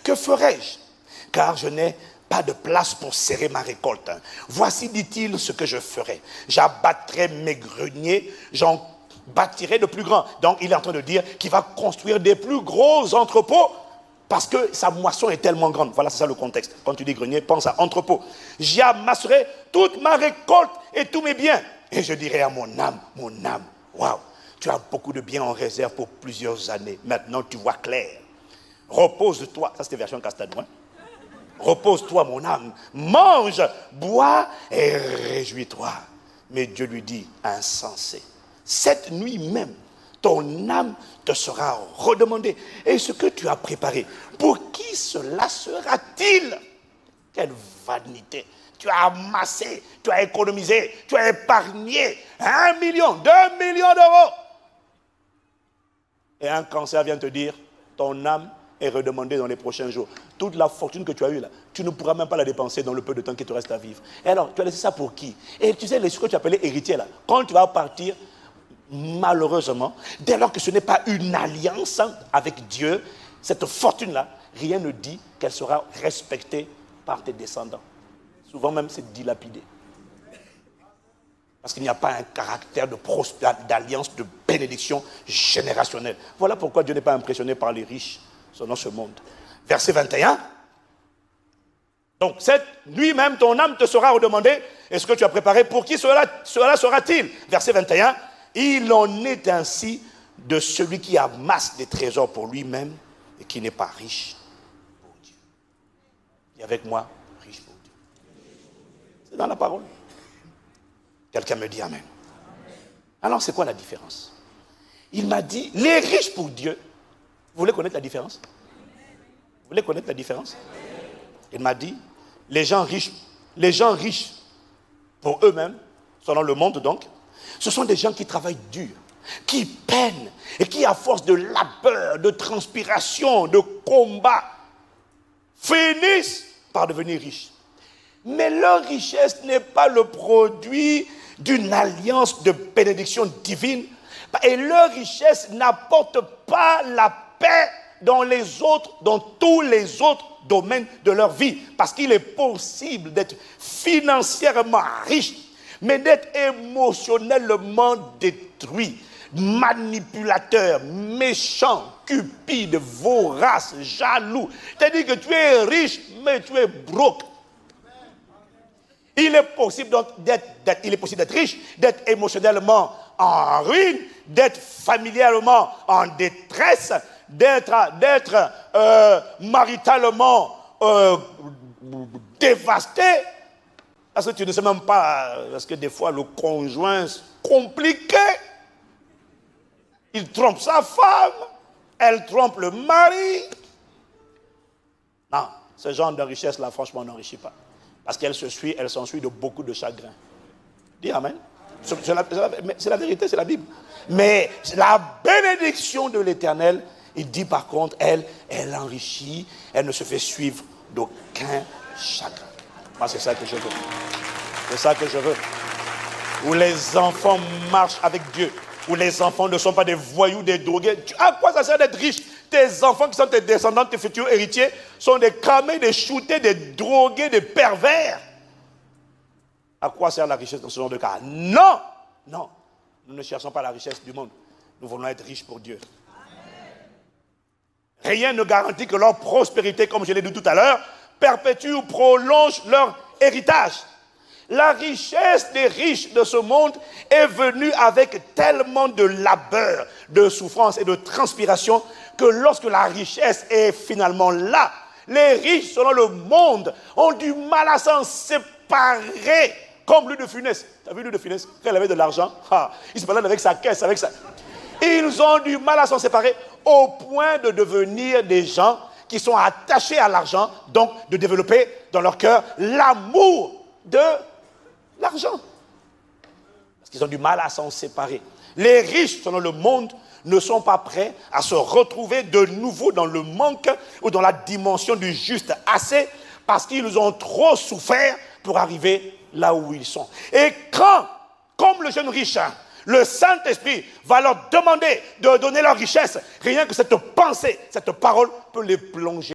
Que ferai-je? Car je n'ai pas de place pour serrer ma récolte. Voici, dit-il, ce que je ferai. J'abattrai mes greniers, j'en bâtirai de plus grands. Donc, il est en train de dire qu'il va construire des plus gros entrepôts parce que sa moisson est tellement grande. Voilà, c'est ça le contexte. Quand tu dis grenier, pense à entrepôt. J'y amasserai toute ma récolte et tous mes biens. Et je dirai à mon âme, waouh, tu as beaucoup de biens en réserve pour plusieurs années. Maintenant, tu vois clair. Repose-toi. Ça, c'était version Castano. Repose-toi, mon âme. Mange, bois et réjouis-toi. Mais Dieu lui dit, insensé. Cette nuit même, ton âme te sera redemandée. Et ce que tu as préparé, pour qui cela sera-t-il? Quelle vanité! Tu as amassé, tu as économisé, tu as épargné 1 million, 2 millions d'euros. Et un cancer vient te dire, ton âme est redemandée dans les prochains jours. Toute la fortune que tu as eue là, tu ne pourras même pas la dépenser dans le peu de temps qui te reste à vivre. Et alors, tu as laissé ça pour qui? Et tu sais, ce que tu appelais héritier là, quand tu vas partir, malheureusement, dès lors que ce n'est pas une alliance avec Dieu, cette fortune-là, rien ne dit qu'elle sera respectée par tes descendants. Souvent même, c'est dilapidé. Parce qu'il n'y a pas un caractère d'alliance, de bénédiction générationnelle. Voilà pourquoi Dieu n'est pas impressionné par les riches selon ce monde. Verset 21. Donc, cette nuit même, ton âme te sera redemandée. Est-ce que tu as préparé? Pour qui cela sera-t-il? Verset 21. Il en est ainsi de celui qui amasse des trésors pour lui-même et qui n'est pas riche pour Dieu. Et avec moi, riche pour Dieu. C'est dans la parole. Quelqu'un me dit amen. Alors, c'est quoi la différence? Il m'a dit, les riches pour Dieu. Vous voulez connaître la différence? Vous voulez connaître la différence? Il m'a dit, les gens riches pour eux-mêmes, selon le monde donc, ce sont des gens qui travaillent dur, qui peinent et qui, à force de labeur, de transpiration, de combat, finissent par devenir riches. Mais leur richesse n'est pas le produit d'une alliance de bénédiction divine. Et leur richesse n'apporte pas la paix dans tous les autres domaines de leur vie. Parce qu'il est possible d'être financièrement riche, mais d'être émotionnellement détruit, manipulateur, méchant, cupide, vorace, jaloux. C'est-à-dire que tu es riche, mais tu es broke. Il est possible d'être riche, d'être émotionnellement en ruine, d'être familialement en détresse, d'être maritalement dévasté. Parce que tu ne sais même pas, parce que des fois le conjoint est compliqué. Il trompe sa femme, elle trompe le mari. Non, ce genre de richesse-là, franchement, n'enrichit pas. Parce qu'elle s'ensuit de beaucoup de chagrin. Dis amen. C'est la vérité, c'est la Bible. Mais la bénédiction de l'Éternel, il dit par contre, elle enrichit, elle ne se fait suivre d'aucun chagrin. Moi, c'est ça que je veux. C'est ça que je veux. Où les enfants marchent avec Dieu. Où les enfants ne sont pas des voyous, des drogués. À quoi ça sert d'être riche? Tes enfants qui sont tes descendants, tes futurs héritiers, sont des cramés, des shootés, des drogués, des pervers. À quoi sert la richesse dans ce genre de cas? Non! Non. Nous ne cherchons pas la richesse du monde. Nous voulons être riches pour Dieu. Rien ne garantit que leur prospérité, comme je l'ai dit tout à l'heure, perpétue ou prolonge leur héritage. La richesse des riches de ce monde est venue avec tellement de labeur, de souffrance et de transpiration que lorsque la richesse est finalement là, les riches selon le monde ont du mal à s'en séparer. Comme Louis de Funès. Tu as vu Louis de Funès? Quand il avait de l'argent, il se balade avec sa caisse, avec ça. Ils ont du mal à s'en séparer au point de devenir des gens qui sont attachés à l'argent, donc de développer dans leur cœur l'amour de l'argent. Parce qu'ils ont du mal à s'en séparer. Les riches, selon le monde, ne sont pas prêts à se retrouver de nouveau dans le manque ou dans la dimension du juste assez parce qu'ils ont trop souffert pour arriver là où ils sont. Et quand, comme le jeune riche, Le Saint-Esprit va leur demander de donner leur richesse. Rien que cette pensée, cette parole peut les plonger